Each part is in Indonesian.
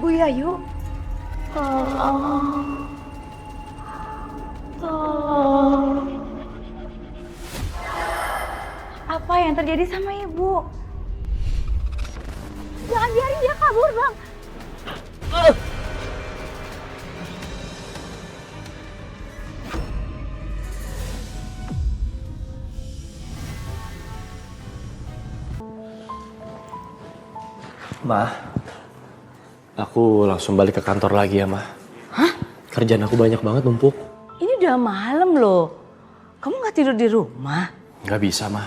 ibu ya, yuk. Tolong. Tolong. Apa yang terjadi sama ibu? Jangan biarin dia kabur, Bang. Ma, aku langsung balik ke kantor lagi ya, Ma. Hah? Kerjaan aku banyak banget numpuk. Ini udah malam loh. Kamu nggak tidur di rumah? Nggak bisa, Ma.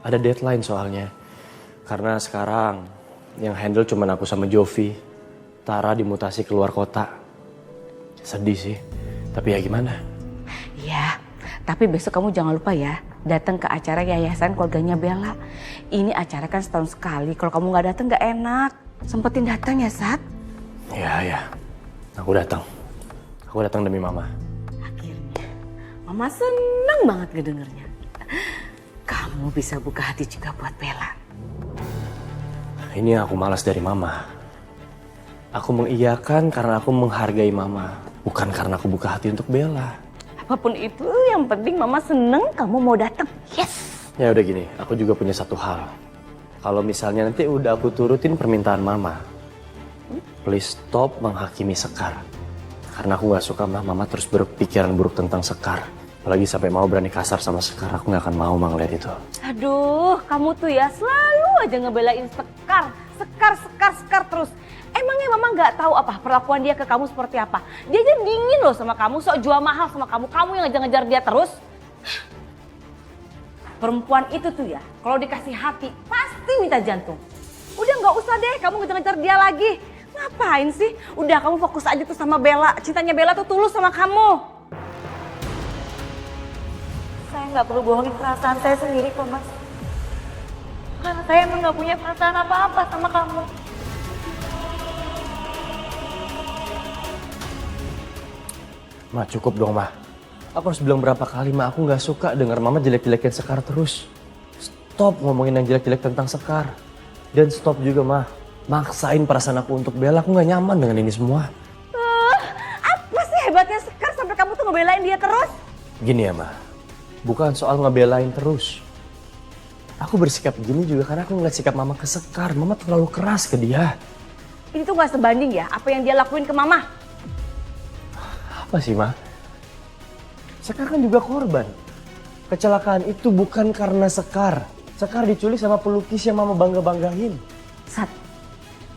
Ada deadline soalnya. Karena sekarang yang handle cuma aku sama Jovi. Tara dimutasi keluar kota. Sedih sih, tapi ya gimana? Iya, tapi besok kamu jangan lupa ya. Datang ke acara yayasan keluarganya Bella. Ini acara kan setahun sekali. Kalau kamu nggak datang nggak enak. Sempetin datang ya, Sat. Ya. Aku datang. Aku datang demi Mama. Akhirnya, Mama seneng banget ngedengernya. Kamu bisa buka hati juga buat Bella. Ini aku malas dari Mama. Aku mengiyakan karena aku menghargai Mama. Bukan karena aku buka hati untuk Bella. Apapun itu, yang penting Mama seneng kamu mau datang. Yes. Ya udah gini, aku juga punya satu hal. Kalau misalnya nanti udah aku turutin permintaan Mama, please stop menghakimi Sekar. Karena aku gak suka Mama terus berpikiran buruk tentang Sekar. Apalagi sampai mau berani kasar sama Sekar, aku gak akan mau ngeliat itu. Aduh, kamu tuh ya selalu aja ngebelain Sekar. Sekar terus. Emangnya Mama nggak tahu apa perlakuan dia ke kamu seperti apa? Dia aja dingin loh sama kamu, sok jual mahal sama kamu. Kamu yang ngejar-ngejar dia terus. Perempuan itu tuh ya, kalau dikasih hati pasti minta jantung. Udah nggak usah deh kamu ngejar-ngejar dia lagi. Ngapain sih? Udah kamu fokus aja tuh sama Bella. Cintanya Bella tuh tulus sama kamu. Saya nggak perlu bohongin perasaan saya sendiri kok, Mas. Karena saya emang nggak punya perasaan apa-apa sama kamu. Ma, cukup dong, Ma. Aku harus bilang berapa kali, Ma. Aku gak suka dengar Mama jelek-jelekin Sekar terus. Stop ngomongin yang jelek-jelek tentang Sekar. Dan stop juga, Ma. Maksain perasaan aku untuk Bella. Aku gak nyaman dengan ini semua. Apa sih hebatnya Sekar sampai kamu tuh ngebelain dia terus? Gini ya, Ma. Bukan soal ngebelain terus. Aku bersikap gini juga karena aku ngeliat sikap Mama ke Sekar. Mama terlalu keras ke dia. Ini tuh gak sebanding ya apa yang dia lakuin ke Mama. Apa sih, Ma? Sekar kan juga korban. Kecelakaan itu bukan karena Sekar. Sekar diculik sama pelukis yang Mama bangga-banggain. Sat,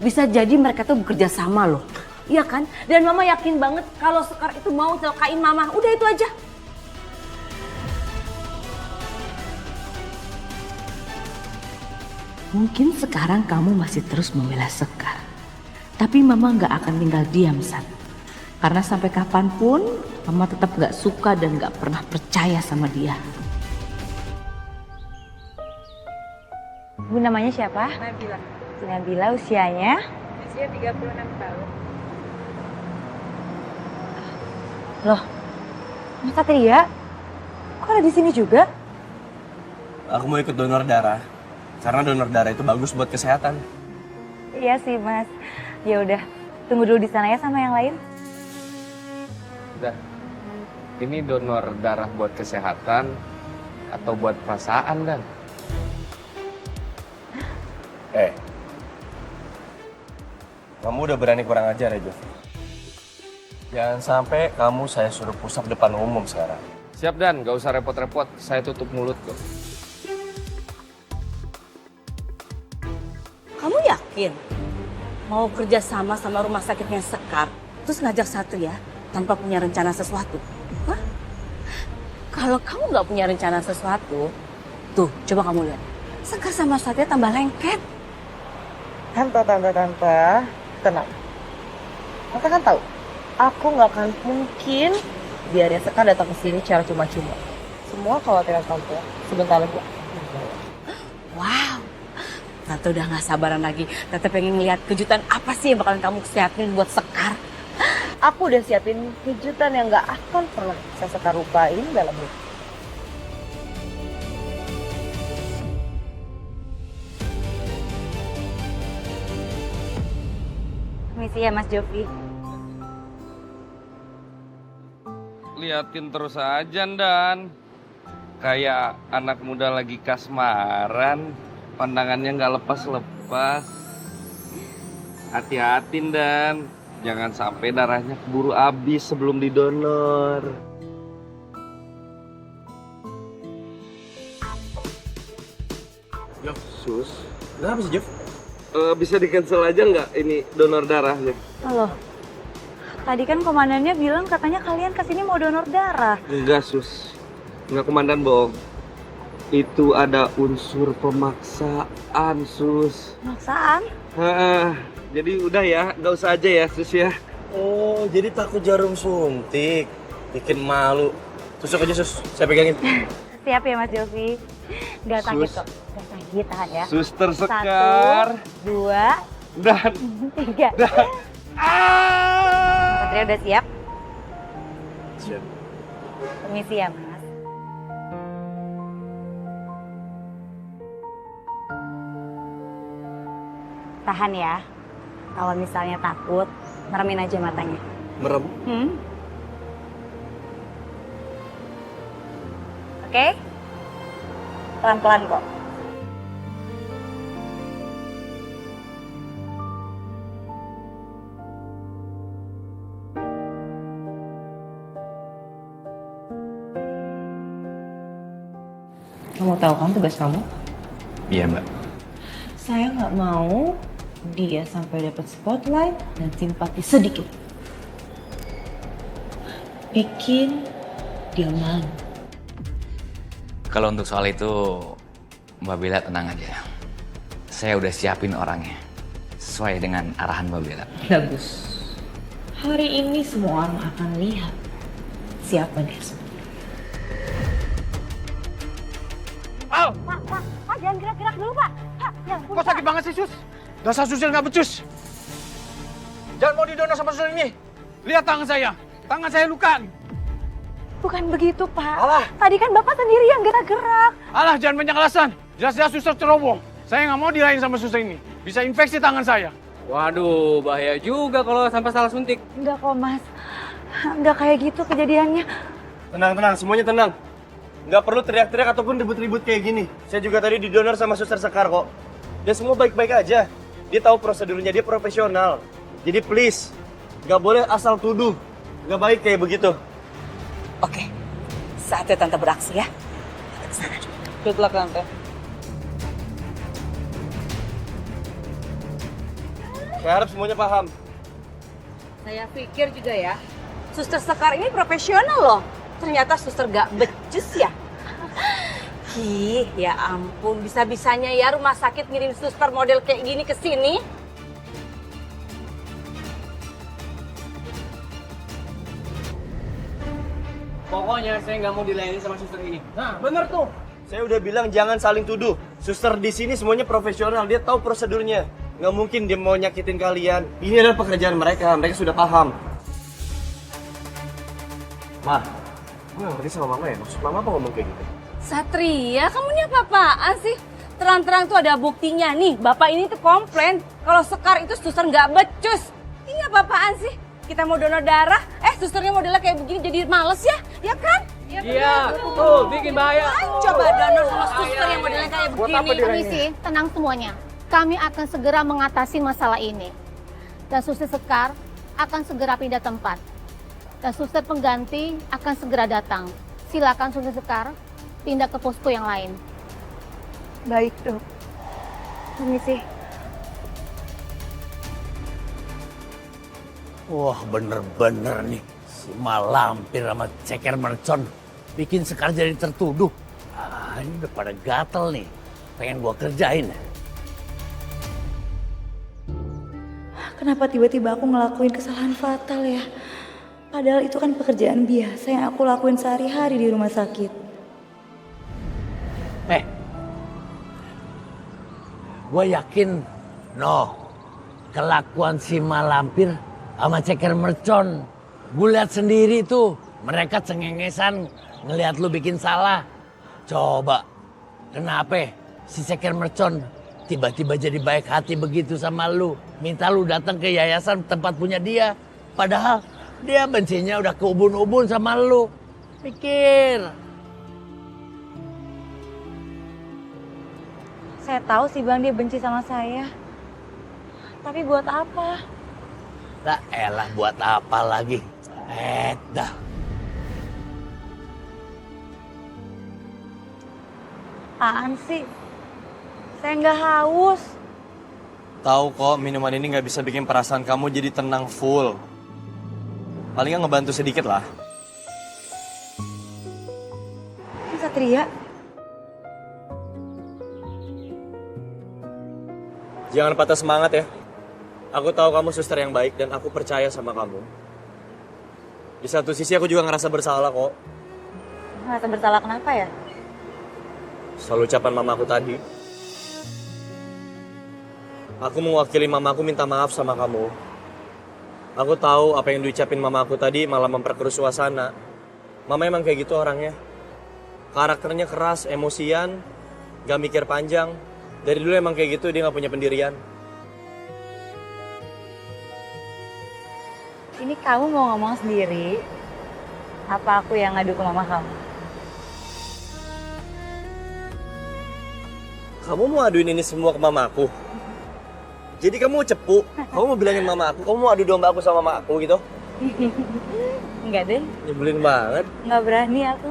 bisa jadi mereka tuh bekerja sama loh. Iya kan? Dan Mama yakin banget kalau Sekar itu mau celakain Mama. Udah itu aja. Mungkin sekarang kamu masih terus membela Sekar. Tapi Mama nggak akan tinggal diam, Sat. Karena sampai kapanpun Mama tetap gak suka dan gak pernah percaya sama dia. Bu, namanya siapa? Nabila. Nabila, usianya? Usia 36 tahun. Loh, Mas Satria? Kok ada di sini juga? Aku mau ikut donor darah. Karena donor darah itu bagus buat kesehatan. Iya sih, Mas. Ya udah, tunggu dulu di sana ya sama yang lain. Udah, ini donor darah buat kesehatan atau buat perasaan, Dan? Kamu udah berani kurang ajar ya, Jovi? Jangan sampai kamu saya suruh pusap depan umum sekarang. Siap, Dan. Gak usah repot-repot. Saya tutup mulut kok. Kamu yakin mau kerja sama rumah sakitnya Sekar, terus ngajak Satria tanpa punya rencana sesuatu? Hah? Kalau kamu nggak punya rencana sesuatu, tuh coba kamu lihat. Sekar sama Satria tambah lengket. Tante, tenang. Tante kan tahu, aku nggak akan mungkin biarin Sekar datang ke sini secara cuma-cuma. Semua khawatiran tante sebentar lagi. Wow, Tante udah nggak sabaran lagi. Tante pengen ngeliat kejutan apa sih yang bakalan kamu siapin buat Sekar. Aku udah siapin kejutan yang nggak akan pernah saya Sekar lupain dalam hidup. Permisi ya Mas Jovi. Liatin terus aja, Dan. Kayak anak muda lagi kasmaran, pandangannya nggak lepas-lepas. Hati-hati, Dan. Jangan sampai darahnya keburu habis sebelum didonor. Yo, Sus. Kenapa sih, Jeff? Bisa di-cancel aja nggak ini donor darahnya? Halo. Tadi kan komandannya bilang katanya kalian kesini mau donor darah. Enggak, Sus. Enggak, komandan bohong. Itu ada unsur pemaksaan, Sus. Maksaan? Jadi udah ya, nggak usah aja ya, Sus ya. Oh, jadi takut jarum suntik. Bikin malu. Tusuk aja, Sus. Saya pegangin. Siap ya Mas Jovi. Gak sakit Sus. kok. Gak sakit, tahan ya. Suster Sekar. 1, 2, Dan 3. Satria udah siap? Siap. Permisi ya Mas. Tahan ya. Kalau misalnya takut, meremin aja matanya. Merem. Oke? Pelan-pelan kok. Kamu tahu kan tugas kamu? Iya, Mbak. Saya nggak mau dia sampai dapat spotlight dan simpati sedikit. Bikin dia malu. Kalau untuk soal itu, Mbak Bella tenang aja. Saya udah siapin orangnya. Sesuai dengan arahan Mbak Bella. Bagus. Hari ini semua orang akan lihat siapa dia sebenarnya. Pak, jangan gerak-gerak dulu, Pak. Pak, ya ampun, Kok sakit banget sih, Sus? Dasar susil nggak becus. Jangan mau didonor sama susil ini. Lihat tangan saya. Tangan saya luka. Bukan begitu, Pak. Alah. Tadi kan Bapak sendiri yang gerak-gerak. Alah, jangan banyak alasan. Jelas-jelas suster ceroboh. Saya nggak mau dirahin sama suster ini. Bisa infeksi tangan saya. Waduh, bahaya juga kalau sampai salah suntik. Enggak kok, Mas. Enggak kayak gitu kejadiannya. Tenang, semuanya tenang. Nggak perlu teriak-teriak ataupun ribut-ribut kayak gini. Saya juga tadi didonor sama Suster Sekar kok. Dia semua baik-baik aja. Dia tahu prosedurnya, dia profesional. Jadi please, nggak boleh asal tuduh. Nggak baik kayak begitu. Oke, saatnya Tante beraksi ya. Kita kesana dulu. Good luck, Tante. Saya harap semuanya paham. Saya pikir juga ya, Suster Sekar ini profesional loh. Ternyata suster gak becus ya. Ih, ya ampun, bisa-bisanya ya rumah sakit ngirim suster model kayak gini ke sini. Pokoknya saya nggak mau dilayani sama suster ini. Nah, bener tuh. Saya udah bilang jangan saling tuduh. Suster di sini semuanya profesional, dia tahu prosedurnya. Nggak mungkin dia mau nyakitin kalian. Ini adalah pekerjaan mereka sudah paham. Ma, gue nggak ngerti sama mama ya. Maksud mama apa ngomong kayak gitu? Satria, kamu ini apa-apaan sih? Terang-terang tuh ada buktinya nih. Bapak ini tuh komplain kalau Sekar itu suster nggak becus. Ini apa-apaan sih? Kita mau donor darah, susternya modelnya kayak begini jadi males ya? Ya kan? Iya, tuh bikin bahaya. Coba donor sama suster yang modelnya kayak begini. Permisi, tenang semuanya. Kami akan segera mengatasi masalah ini. Dan suster Sekar akan segera pindah tempat. Dan suster pengganti akan segera datang. Silakan suster Sekar pindah ke posko yang lain. Baik dok. Permisi. Wah bener-bener nih, si Malampir sama Ceker Mercon bikin Sekar jadi tertuduh. Ini udah pada gatel nih, pengen gua kerjain. Kenapa tiba-tiba aku ngelakuin kesalahan fatal ya? Padahal itu kan pekerjaan biasa yang aku lakuin sehari-hari di rumah sakit. Gua yakin, kelakuan si Malampir sama Ceker Mercon, gue lihat sendiri tuh, mereka cengengesan ngelihat lu bikin salah. Coba, kenapa si Ceker Mercon tiba-tiba jadi baik hati begitu sama lu. Minta lu datang ke yayasan tempat punya dia. Padahal dia bencinya udah keubun-ubun sama lu. Pikir. Saya tahu sih Bang dia benci sama saya. Tapi buat apa? Lah elah buat apa lagi? Dah. Apaan sih? Saya nggak haus. Tahu kok minuman ini nggak bisa bikin perasaan kamu jadi tenang full. Paling nggak ngebantu sedikit lah. Ini Satria. Jangan patah semangat ya. Aku tahu kamu suster yang baik dan aku percaya sama kamu. Di satu sisi aku juga ngerasa bersalah kok. Ngerasa bersalah kenapa ya? Soal ucapan mamaku tadi. Aku mewakili mamaku minta maaf sama kamu. Aku tahu apa yang diucapin mamaku tadi malah memperkeruh suasana. Mama emang kayak gitu orangnya. Karakternya keras, emosian, gak mikir panjang. Dari dulu emang kayak gitu, dia gak punya pendirian. Ini kamu mau ngomong sendiri? Apa aku yang ngadu ke mama kamu? Kamu mau aduin ini semua ke mamaku? Jadi kamu cepu? Kamu mau bilangin mama aku? Kamu mau adu domba aku sama mama aku gitu? Enggak deh, Nyebelin banget. nggak berani aku.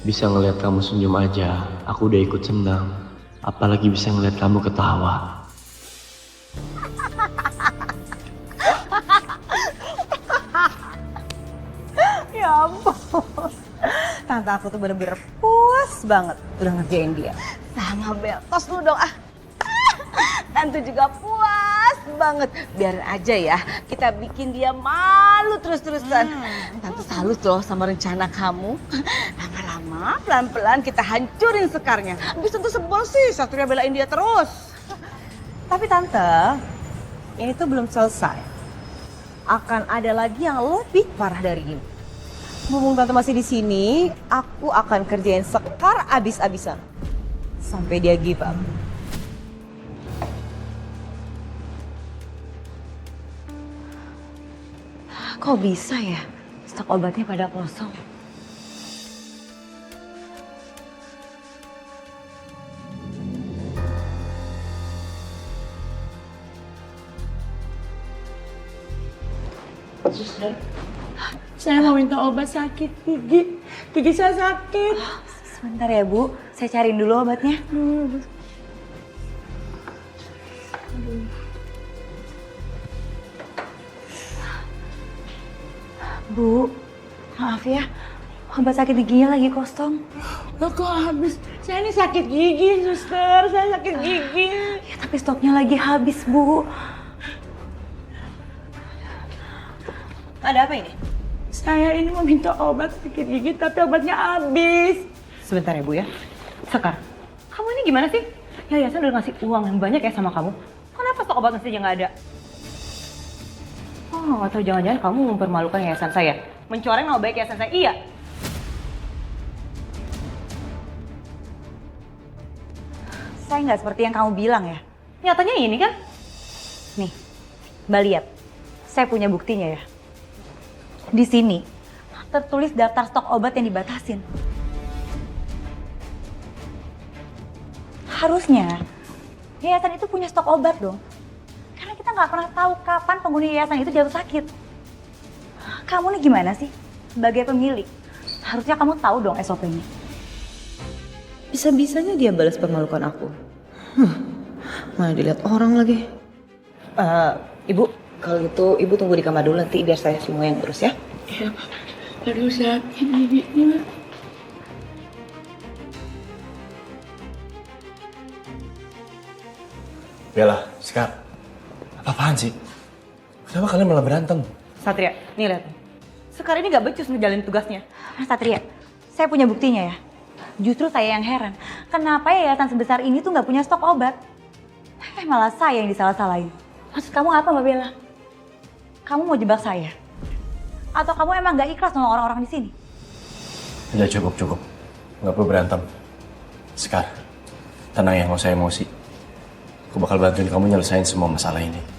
Bisa ngeliat kamu senyum aja, aku udah ikut senang. Apalagi bisa ngeliat kamu ketawa. Ya ampun. Tante aku tuh bener-bener puas banget udah ngerjain dia. Sama Bel, tos lu dong ah. Tante juga puas banget. Biarin aja ya, kita bikin dia malu terus-terusan. Tante salut loh sama rencana kamu. Lama-lama, pelan-pelan kita hancurin Sekarnya. Habis tentu sebel sih, Satria belain dia terus. Tapi Tante, ini tuh belum selesai. Akan ada lagi yang lebih parah dari ini. Mumpung Tante masih di sini, aku akan kerjain Sekar abis-abisan. Sampai dia give up. Kok bisa ya? Stok obatnya pada kosong. Saya mau minta obat sakit gigi. Gigi saya sakit. Sebentar ya Bu, saya cariin dulu obatnya. Bu, maaf ya, obat sakit giginya lagi kosong. Loh kok habis? Saya ini sakit gigi, suster. Saya sakit gigi. Ya, tapi stoknya lagi habis, Bu. Ada apa ini? Saya ini mau minta obat sakit gigi, tapi obatnya habis. Sebentar ya Bu ya. Sekar, kamu ini gimana sih? Yayasan udah ngasih uang yang banyak ya sama kamu. Kenapa stok obat saja nggak ada? Oh, atau jangan-jangan kamu mempermalukan yayasan saya? Mencoreng nama baik yayasan saya? Iya. Saya nggak seperti yang kamu bilang ya. Nyatanya ini kan? Nih, Mbak lihat. Saya punya buktinya ya. Di sini tertulis daftar stok obat yang dibatasin. Harusnya yayasan itu punya stok obat dong. Karena kita nggak pernah tahu kapan penghuni yayasan itu jatuh sakit. Kamu nih gimana sih? Sebagai pemilik, harusnya kamu tahu dong SOP-nya. Bisa-bisanya dia balas permalukan aku. Mana dilihat orang lagi. Ibu, kalau gitu Ibu tunggu di kamar dulu nanti biar saya semua yang urus ya. Ya, aduh sakit giginya. Bella, Sekar, apaan sih? Kenapa kalian malah berantem? Satria, nih lihat. Sekarang ini gak becus ngejalanin tugasnya. Mas Satria, saya punya buktinya ya. Justru saya yang heran, kenapa yayasan sebesar ini tuh nggak punya stok obat? Malah saya yang disalah-salahin. Maksud kamu apa Mbak Bella? Kamu mau jebak saya? Atau kamu emang nggak ikhlas sama orang-orang di sini? Udah cukup. Nggak perlu berantem. Sekar, tenang ya, nggak usah emosi. Aku bakal bantuin kamu nyelesain semua masalah ini.